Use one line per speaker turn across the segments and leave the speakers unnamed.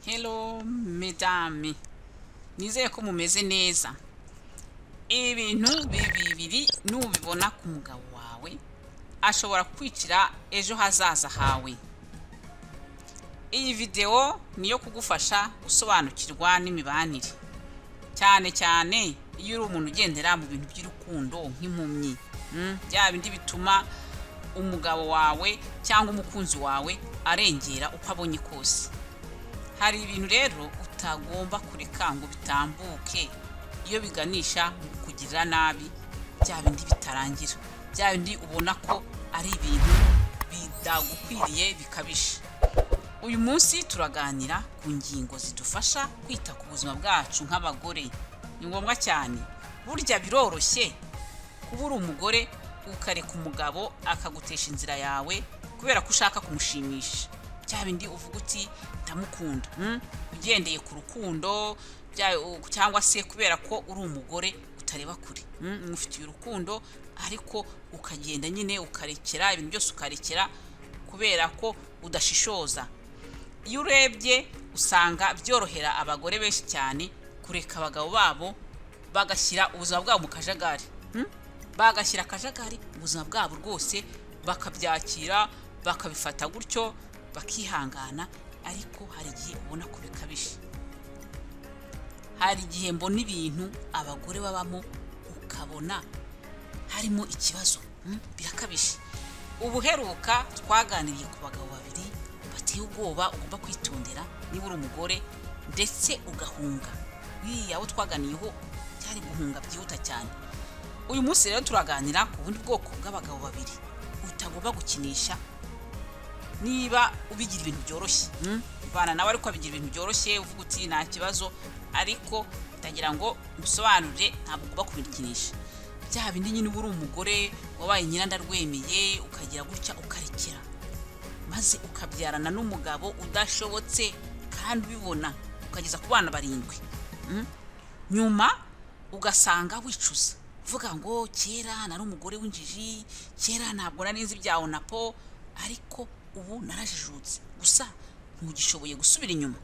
Hello mesdames, nizeye ko mumeze neza. Ibintu bibiri nubibona ku mugabo wawe ashobora kwicira ejo hazaza hawe. Iyi video niyo kugufasha gusobanukirwa n'imibanire, cyane cyane iyo uri umuntu ugendera mu bintu by'urukundo nk'impumyi. Bya bindi bituma umugabo wawe cyangwa umukunzi wawe arengera uko abonye kose. Hari ibintu rero utagomba kureka ngo bitambuke iyo biganisha mu kugirira nabi, bya bindi bitarangira, bya bindi ubona ko ari ibintu bidagukwiriye bikabisha. Uyu munsi turaganira ku ngingo zidufasha kwita ku buzima bwacu nk'abagore. Ni ngombwa cyane, burya biroroshye kuba uri umugore ukareka umugabo akagutesha inzira yawe kubera ko ushaka kumushimisha. Bya bindi uvuga uti ndamukunda, ugendeye ku rukundo cyangwa se kubera ko uri umugore utareba kure, mufitiye urukundo ariko ukagenda nyine ukarekera ibintu byose, ukarekera kubera ko udashishoza. Iyo urebye usanga byorohera abagore benshi cyane kureka abagabo babo bagashyira ubuzima bwabo mu kajagari, bagashyira akajagari ubuzima bwabo rwose, bakabyakira bakabifata gutyo bakihangana. Ariko hari igihe ubona ko bikabishe, hari igihe mbona ibintu abagore babamo ukabona harimo ikibazo, birakabishe. Ubuheruka twaganiriye ku bagabo babiri bateye ubwoba ugomba kwitondera niba uri umugore ndetse ugahunga. Abo twaganiyeho cyari guhunga byihuta cyane. Uyu munsi rero turaganira ku bundi bwoko bw'abagabo babiri utagomba gukinisha niba ubigira ibintu byoroshye. Bana nawe ariko abigira ibintu byoroshye uvuga uti nta kibazo, ariko ndagira ngo musobanurire ntabwo ugomba kubikinisha. Bya bindi nyine uri umugore wabaye nyina ndarwemeye ukagira gutya ukarekera, maze ukabyarana n'umugabo udashobotse kandi ubibona, ukageza ku bana 7. Nyuma ugasanga wicuza uvuga ngo kera nari umugore w'injiji, kera ntabwo nari nzi ibya onapo, ariko ubu narajijutse, gusa ntugishoboye gusubira inyuma.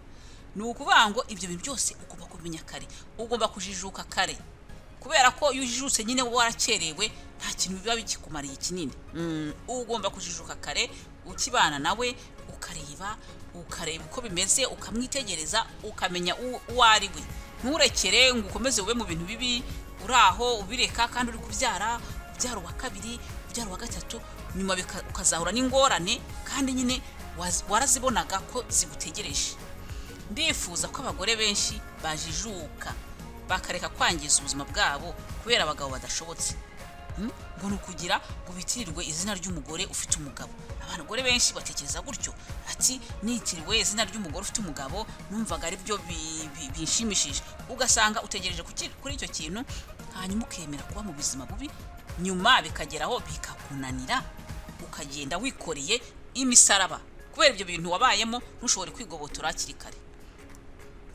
Ni ukuvuga ngo ibyo bintu byose ugomba kumenya kare, ugomba kujijuka kare, kubera ko iyo ujijutse nyine warakerewe nta kintu biba bikikumariye kinini. Ugomba kujijuka kare ukibana nawe, ukareba uko bimeze, ukamwitegereza, ukamenya uwo ari we. Nturekere ngo ukomeze ube mu bintu bibi uraho ubireka kandi uri kubyara uwa kabiri, ubyara uwa gatatu, nyuma ukazahura n'ingorane kandi nyine warazibonaga ko zigutegereje. Ndifuza ko abagore benshi bajijuka bakareka kwangiza ubuzima bwabo kubera abagabo badashobotse, ngo ni ukugira ngo bitirirwe izina ry'umugore ufite umugabo. Abagore benshi batekereza gutyo, ati nitiriwe izina ry'umugore ufite umugabo numvaga ari byo bishimishije. Ugasanga utegereje kuri icyo kintu, hanyuma ukemera kuba mu buzima bubi, nyuma bikageraho bikakunanira, ukagenda wikoreye imisaraba kubera ibyo bintu wabayemo, ntushobore kwigobotora hakiri kare.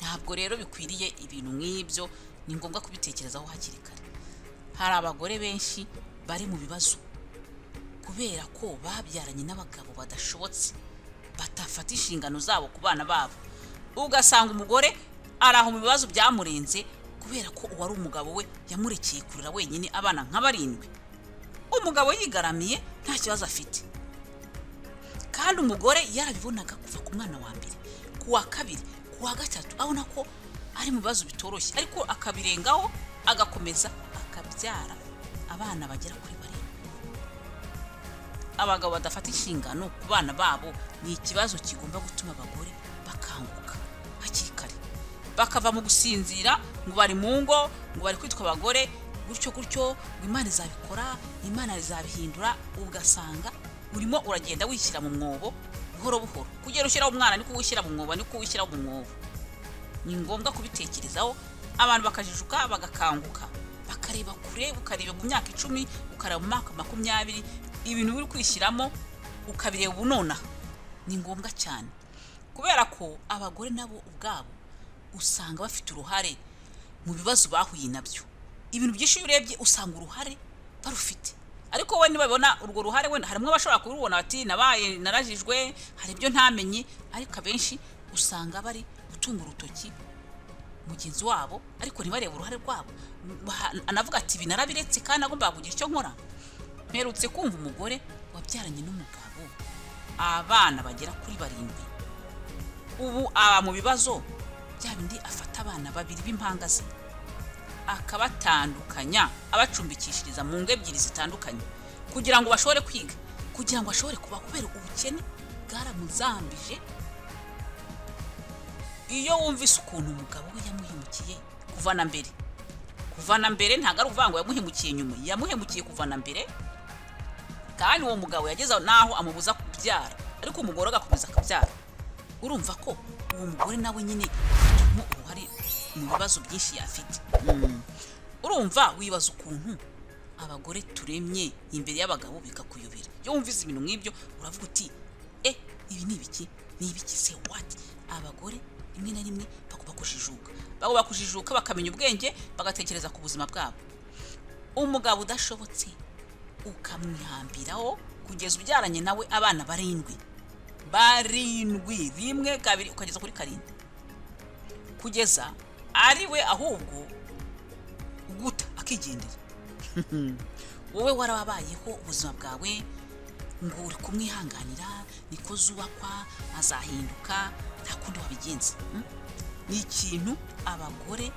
Ntabwo rero bikwiriye ibintu nk'ibyo, ni ngombwa kubitekerezaho hakiri kare. Hari abagore benshi bari mu bibazo kubera ko babyaranye n'abagabo badashobotse, batafata inshingano zabo ku bana babo. Ugasanga umugore araho mu bibazo byamurenze kubera ko uwari umugabo we yamurekeye kurera wenyine abana nka 7. Umugabo yigaramiye nta kibazo afite, kandi umugore yarabibonaga kuva ku mwana wa mbere, ku wa kabiri, ku wa gatatu, abona ko ari mu bibazo bitoroshye, ariko akabirengaho agakomeza akabyara abana bagera kuri 7. Abagabo badafata inshingano ku bana babo ni ikibazo kigomba gutuma abagore bakanguka hakiri kare, bakava mu gusinzira ngo bari mu ngo, ngo bari kwitwa abagore gutyo, ngo Imana izabikora, Imana izabihindura. Ugasanga urimo uragenda wishyira mu mwobo buhoro buhoro, kugera ushyiraho umwana niko wishyira mu mwobo, niko wishyiraho mu mwobo. Ni ngombwa kubitekerezaho, abantu bakajijuka bagakanguka, bakareba kure, ukareba mu myaka 10, ukareba mu myaka 20, ibintu biri kwishyiramo ukabireba ubunona. Ni ngombwa cyane kubera ko abagore nabo ubwabo usanga bafite uruhare mu bibazo bahuye nabyo. Ibintu byinshi urebye usanga uruhare barufite, ariko we nibabona urwo ruhare, we harimo abashobora kubibona bati nabaye narajijwe, hari ibyo ntamenye, ariko abenshi usanga bari gutunga urutoki mugenzi wabo ariko ntibarebe uruhare rwabo, anavuga ati ibi narabiretse kandi agomba kugira icyo nkora. Mperutse kumva umugore wabyaranye n'umugabo abana bagera kuri 7, ubu aba mu bibazo bya bindi, afata abana 2 b'impangazi akabatandukanya, abacumbikishiriza mu ngo 2 zitandukanye kugira ngo bashobore kwiga, kugira ngo ashobore kuba, kubera ubukene bwaramuzambije. Iyo wumvise ukuntu umugabo we yamuhemukiye kuva na mbere ntago ari uvuga ngo yamuhemukiye nyuma, yamuhemukiye kuva na mbere, kandi uwo mugabo yageze naho amubuza kubyara, ariko umugore agakomeza akabyara. Urumva ko uwo mugore nawe nyine mu uruhare mu bibazo byinshi yafite. Urumva wibaza ukuntu abagore turemye imbere y'abagabo bikakuyobera. Iyo wumvise ibintu nk'ibyo uravuga uti ibi ni ibiki se, what? Abagore rimwe na rimwe bagomba kujijuka, bakamenya ubwenge, bagatekereza ku buzima bwabo. Umugabo udashobotse ukamwihambiraho kugeza ubyaranye nawe abana 7, 1, 2 ukageza kuri 7, kugeza ari we ahubwo uguta akigendera. Wowe warababayeho ubuzima bwawe ngo uri kumwihanganira, niko zubakwa, azahinduka, nta kundi wabigenza. Ni ikintu abagore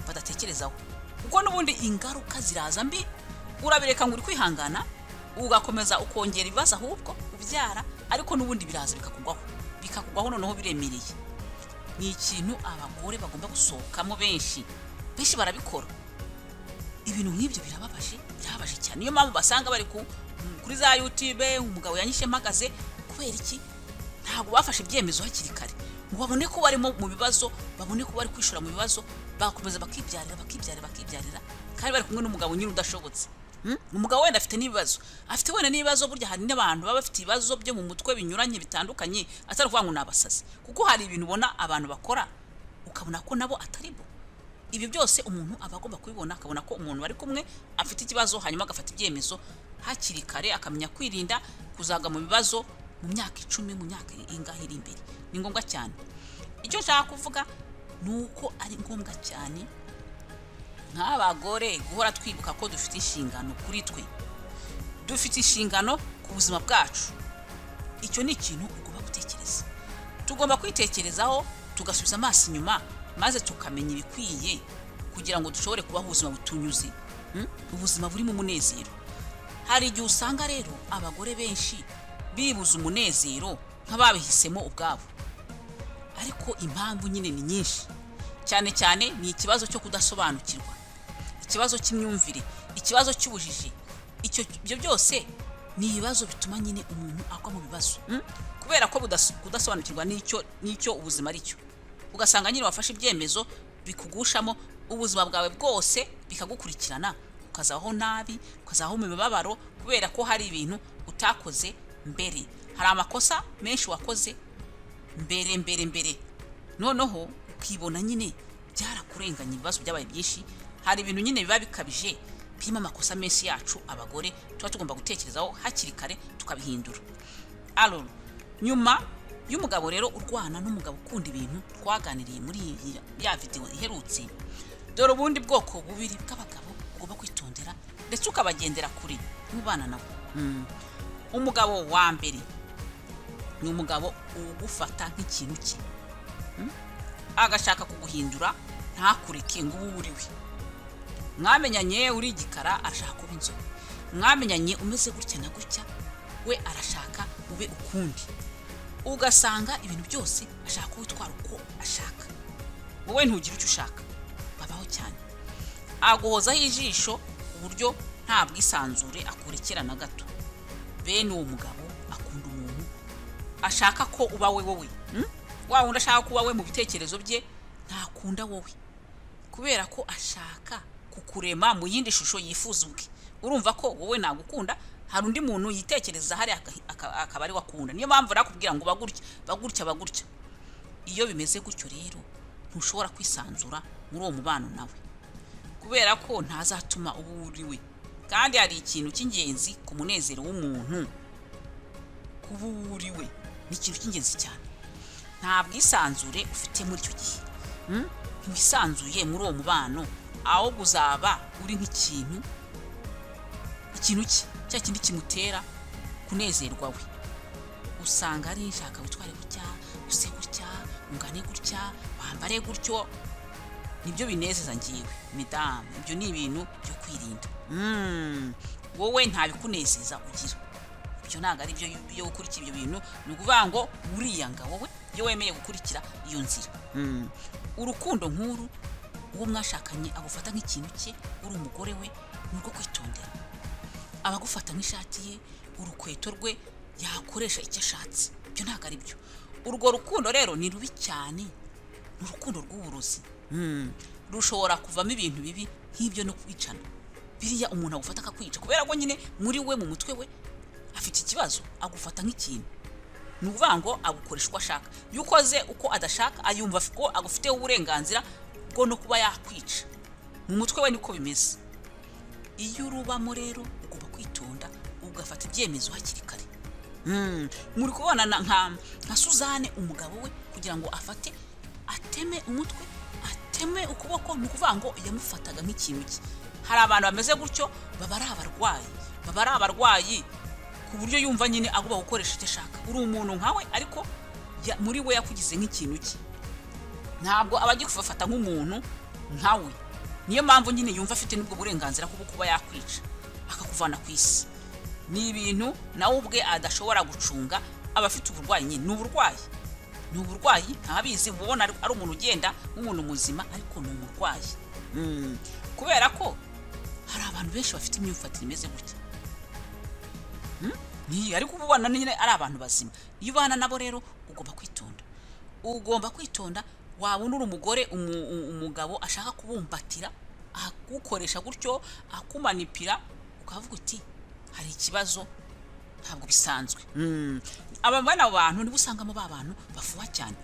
badatekerezaho, kuko n'ubundi ingaruka ziraza mbi. Urabireka ngo uri kwihangana, ugakomeza ukongera ibibazo ahubwo ubyara, ariko n'ubundi biraza bikakugwaho noneho biremereye. Ni ikintu abagore bagomba gusohokamo, benshi barabikora. Ibintu nk'ibyo birababaje cyane. Niyo mpamvu basanga bari kuri za YouTube, umugabo yanyishe mpagaze. Kubera iki? Ntabwo bafashe ibyemezo hakiri kare ngo babone ko barimo mu bibazo, babone ko bari kwishura mu bibazo, bakomeza bakibyarira, kandi bari kumwe n'umugabo nyine udashobotse. Umugabo wenda afite n'ibibazo, burya hari n'abantu baba bafite ibibazo byo mu mutwe binyuranye bitandukanye, atari kuvuga ngo nabasazi, kuko hari ibintu ubona abantu bakora ukabona ko nabo atari bo. Ibi byose umuntu aba agomba kubibona, akabona ko umuntu bari kumwe afite ikibazo, hanyuma agafata ibyemezo hakiri kare, akamenya kwirinda kuzaga mu bibazo mu myaka 10, mu myaka ingahe iri imbere. Ni ngombwa cyane. Icyo nshaka kuvuga nuko ari ngombwa cyane nk'abagore guhora twibuka ko dufite inshingano kuri twe, dufite inshingano ku buzima bwacu. Icyo ni ikintu ugomba gutekereza. Tugomba kwitekerezaho, tugasubiza amaso inyuma, maze tukamenya ibikwiye kugira ngo dushobore kubaho ubuzima butunyuze, ubuzima burimo umunezero. Hari igihe usanga rero abagore benshi bibuza umunezero nk'ababihisemo ubwabo, ariko impamvu nyine ni nyinshi. Cyane cyane ni ikibazo cyo kudasobanukirwa, ikibazo cy'imyumvire, ikibazo cy'ubujiji. Ibyo byose ni ibibazo bituma nyine umuntu agwa mu bibazo, kubera ko kudasobanukirwa n'icyo ubuzima ari cyo. Ugasanga nyine wafashe ibyemezo bikugushamo ubuzima bwawe bwose, bikagukurikirana, ukazaho nabi, ukazaho mu mibabaro, kubera ko hari ibintu utakoze mbere. Hari amakosa menshi wakoze mbere, noneho ukibona nyine byarakurenganya, ibibazo byabaye byinshi. Hari ibintu nyine biba bikabije, birimo amakosa menshi yacu abagore tuba tugomba gutekerezaho hakiri kare tukabihindura. Nyuma y'umugabo rero urwana n'umugabo ukunda ibintu, twaganiriye muri ya video iherutse, dore ubundi bwoko bubiri bw'abagabo ugomba kwitondera ndetse ukabagendera kure mubana nabo. Umugabo wa mbere ni umugabo ugufata nk'ikintu cye, agashaka kuguhindura, ntakureke ngo ubu uriwe. Mwamenyanye uri igikara, arashaka kuba inzobe. Mwamenyanye umeze gutya na gutya, we arashaka ube ukundi. Ugasanga ibintu byose ashaka kwitwara uko ashaka, wowe ntugire icyo ushaka. Babaho cyane, aguhozaho ijisho uburyo nta bwisanzure akurekera na gato. Bene uwo mugabo akunda umuntu, ashaka ko uba wowe. Wa wundi ashaka kuba we mu bitekerezo bye, ntakunda wowe, kubera ko ashaka kukurema mu yindi shusho yifuza ubwe. Urumva ko wowe nagukunda, hari undi muntu yitekereza hari akaba ari wakunda. Niyo mpamvu rakubwira ngo bagurya. Iyo bimeze gutyo rero ntushobora kwisanzura muri uwo mubano nawe, kubera ko ntazatuma uburiwe. Kandi hari ikintu cy'ingenzi ku munezero w'umuntu, kuburiwe ni ikintu cy'ingenzi cyane. nta bwisanzure ufite muri icyo gihe. Ntiwisanzuye muri uwo mubano, aho uzaba uri nk'ikintu cya kindi kimutera kunezerwa we. Usanga ari nshaka witware gutya, use gutya, ungane gutya, wambare gutyo. Nibyo binezeza ngiwe madame, ibyo ni ibintu byo kwirinda. Wowe nta bikunezeza ugira, ibyo ntabwo ari byo gukurikira ibyo bintu. Ni ukuvuga ngo uriyanga wowe iyo wemeye gukurikira iyo nzira. Urukundo nk'uru, uwo mwashakanye agufata nk'ikintu cye, uri umugore we, ni urwo kwitondera. Abagufata nk'ishati ye, urukweto rwe, yakoresha icyo ashatse. Ibyo ntabwo ari byo. Urwo rukundo rero ni rubi cyane, ni urukundo rw'uburozi. Rushobora kuvamo ibintu bibi nk'ibyo no kwicana. Biriya umuntu agufata akakwica kubera ko nyine muri we mu mutwe we afite ikibazo, agufata nk'ikintu. Ni ukuvuga ngo agukoresha uko ashaka. Iyo ukoze uko adashaka, ayumva ko agufiteho uburenganzira bwo no kuba yakwica. Mu mutwe we niko bimeze. Iyo urubamo rero ugomba kwitonda, ugafata ibyemezo hakiri kare. Muri kubona nka Suzanne, umugabo we kugira ngo afate ateme umutwe, ateme ukuboko, ni ukuvuga ngo yamufataga nk'ikintu cye. Hari abantu bameze gutyo, baba ari abarwayi ku buryo yumva nyine agomba gukoresha icyo ashaka. Uri umuntu nkawe, ariko muri we yakugize nk'ikintu cye. Ntabwo aba agifata nk'umuntu nkawe. Niyo mpamvu nyine yumva afite n'ubwo burenganzira bwo kuba yakwica, akakuvana ku isi. Ni ibintu nawe ubwe adashobora gucunga. Aba afite uburwayi nyine, ni uburwayi ntabizi. Ubona ari umuntu ugenda nk'umuntu muzima, ariko ni umurwayi. Kubera ko hari abantu benshi bafite imyifatire imeze gutya. Ariko ubona nyine ari abantu bazima. Iyo ubana nabo rero ugomba kwitonda. Wabona uri umugore, umugabo ashaka kubumbatira, akukoresha gutyo, akumanipira, ukavuga uti hari ikibazo, ntabwo bisanzwe. Aba bantu nibo usangamo bantu bafuha cyane.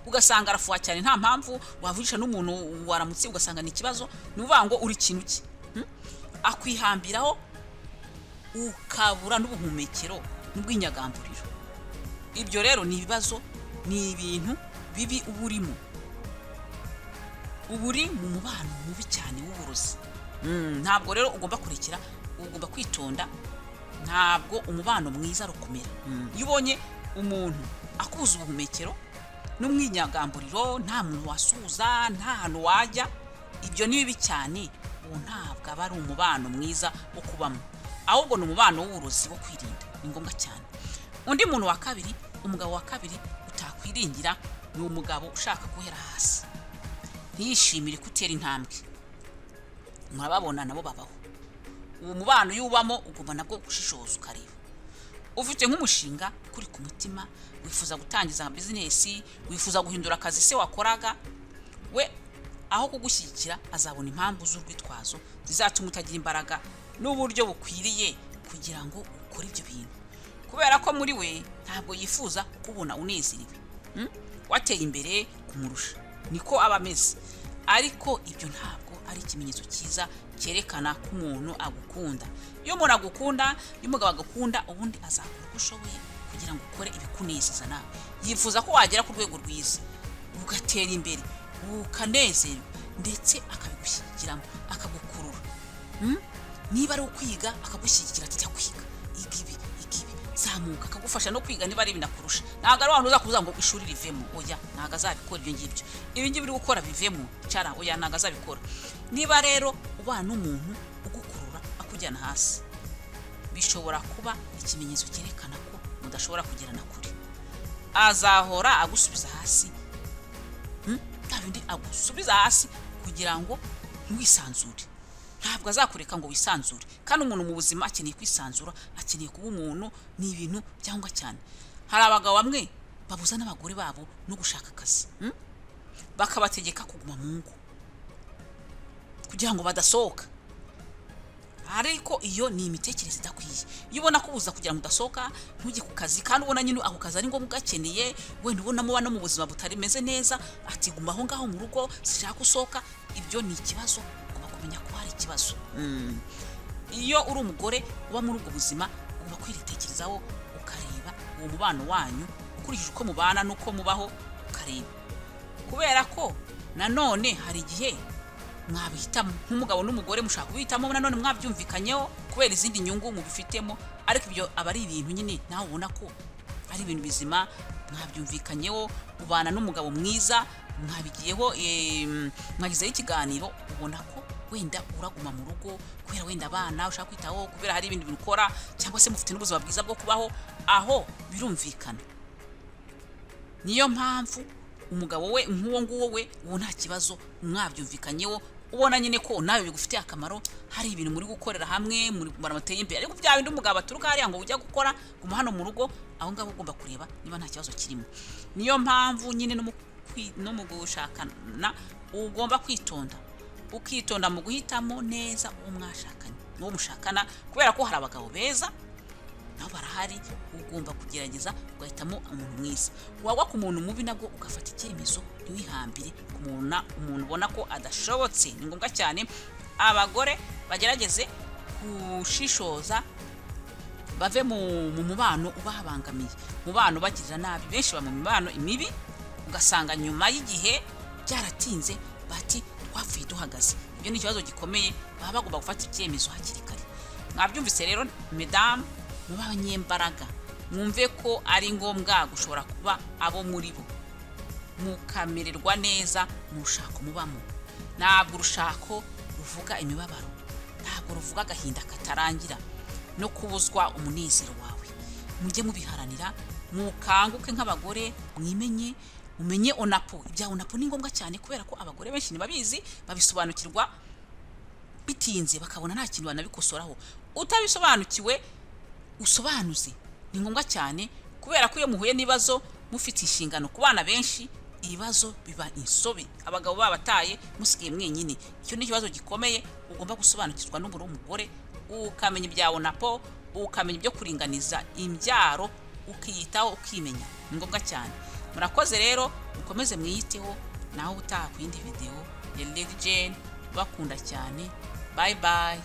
Ugasanga arafuha cyane nta mpamvu, wavugisha n'umuntu waramutse ugasanga ni ikibazo. Ni ukuvuga ngo uri ikintu cye. Akwihambiraho ukabura n'ubuhumekero n'ubwinyagamburiro. Ibyo rero ni ibibazo, ni ibintu bibi uburimo. Uburi mu mubano mubi cyane w'uburozi. Ntabwo rero ugomba kurekera, ugomba kwitonda. Ntabwo umubano mwiza rukomera. Iyo ubonye umuntu akubuza ubuhumekero n'umwinyagamburiro, nta muntu wasuhuza, nta hantu wajya, ibyo ni bibi cyane. Uwo ntabwo aba ari umubano mwiza wo kubamo, ahubwo ni umubano w'uburozi wo kwirinda. Ni ngombwa cyane. Undi muntu wa kabiri, umugabo wa kabiri utakwiringira, ni umugabo ushaka guhera hasi, ntiyishimire kutera intambwe. Murababona nabo babaho. Uwo mubano yubamo ugomba nabwo gushishoza ukareba. Ufite nk'umushinga kuri ku mutima, wifuza gutangiza business, wifuza guhindura akazi se wakoraga, we aho kugushyigikira azabona impamvu z'urwitwazo zizatuma utagira imbaraga n'uburyo bukwiriye kugira ngo ukore ibyo bintu. Kubera ko muri we ntabwo yifuza kubona unezerewe, wateye imbere kumurusha. Niko aba ameze. Ariko ibyo ntabwo ari ikimenyetso cyiza cyerekana ko umuntu agukunda. Iyo umuntu agukunda, iyo umugabo agukunda, ubundi azakora uko ushoboye kugira ngo ukore ibikunezeza nawe. Yifuza ko wagera ku rwego rwiza, ugatera imbere, ukanezerwa, ndetse akabigushyigikiramo, akagukurura. Niba ari ukwiga, akagushyigikira ati jya kwiga, igibi zamuka, akagufasha no kwiga niba ari binakurusha. Ntabwo ari abantu uzakuvuza ngo ishuri rivemo, oya, ntabwo azabikora ibyo ngibyo. Ibi ngibi uri gukora bivemo, cara, oya, ntabwo azabikora. Niba rero ubana n'umuntu ugukurura akujyana hasi, bishobora kuba ikimenyetso cyerekana ko mudashobora kugerana kure. Azahora agusubiza hasi, kandi agusubiza hasi kugira ngo ntiwisanzure. Ntabwo azakureka ngo wisanzure. Kandi umuntu mu buzima akeneye kwisanzura, akeneye kuba umuntu. Ni ibintu byangwa cyane. Hari abagabo bamwe babuza n'abagore babo no gushaka akazi, bakabategeka kuguma mu ngo kugira ngo badasohoka. Ariko iyo ni imitekerereze idakwiye. Iyo ubona kubuza kugira ngo udasohoka, ntujye ku kazi, kandi ubona nyine ako kazi ari ngombwa ugakeneye, wenda ubona mubana mu buzima butari meze neza, ati guma aho ngaho mu rugo, sishaka gusohoka, ibyo ni ikibazo. Kumenya ko hari ikibazo. Iyo uri umugore uba muri ubwo buzima, ugomba kwiritekerezaho ukareba uwo mubano wanyu ukurikije uko mubana n'uko mubaho, mukareba, kubera ko nanone hari igihe mwabihitamo nk'umugabo n'umugore mushaka kubihitamo nanone mwabyumvikanyeho kubera izindi nyungu mubifitemo, ariko ibyo aba ari ibintu nyine nawe ubona ko ari ibintu bizima mwabyumvikanyeho, ubana n'umugabo mwiza, mwabigiyeho mwagizeho ikiganiro, ubona ko wenda uraguma mu rugo kubera wenda abana ushaka kwitaho, kubera hari ibindi bintu ukora, cyangwa se mufite n'ubuzima bwiza bwo kubaho, aho birumvikana. Niyo mpamvu umugabo we nk'uwo nguwo we uwo nta kibazo mwabyumvikanyeho, ubona nyine ko nawe bigufitiye akamaro, hari ibintu muri gukorera hamwe, muri baramuteye imbere. Ariko bya bindi umugabo aturuka hariya ngo ujya gukora guma hano mu rugo, aho ngabo ugomba kureba niba nta kibazo kirimo. Niyo mpamvu nyine no mu gushakana ugomba kwitonda, ukitonda mu guhitamo neza uwo mwashakanye n'uwo mushakana, kubera ko hari abagabo beza nabo barahari, ugomba kugerageza ugahitamo umuntu mwiza. Wagwa ku muntu mubi nabwo ugafata icyemezo, ntiwihambire ku umuntu ubona ko adashobotse. Ni ngombwa cyane abagore bagerageze gushishoza, bave mu mubano ubahabangamiye, mubano bagirira nabi. Benshi ba mu mibano imibi, ugasanga nyuma y'igihe byaratinze bati twapfuye duhagaze. Ibyo ni ikibazo gikomeye, baba bagomba gufata icyemezo hakiri kare. Mwabyumvise rero mesdames, muba abanyembaraga, mwumve ko ari ngombwa gushobora kuba abo muri bo, mukamererwa neza mu rushako mubamo. Ntabwo urushako ruvuga imibabaro, ntabwo ruvuga agahinda katarangira no kubuzwa umunezero wawe. Mujye mubiharanira, mukanguke nk'abagore, mwimenye, umenye onapo. Ibya onapo ni ngombwa cyane, kubera ko abagore benshi ntibabizi, babisobanukirwa bitinze, bakabona nta kintu banabikosoraho. Utabisobanukiwe usobanuze, ni ngombwa cyane, kubera ko iyo muhuye n'ibibazo mufite inshingano ku bana benshi, ibibazo biba insobe, abagabo babataye musigiye mwenyine. Icyo ni ikibazo gikomeye, ugomba gusobanukirwa n'umugore w'umugore, ukamenya ibya onapo, ukamenya ibyo kuringaniza imbyaro, ukiyitaho, ukimenya. Ni ngombwa cyane. Murakoze rero, mukomeze mwiyiteho, naho utaha ku yindi video ya Lady Jane, bakunda cyane. Bye bye.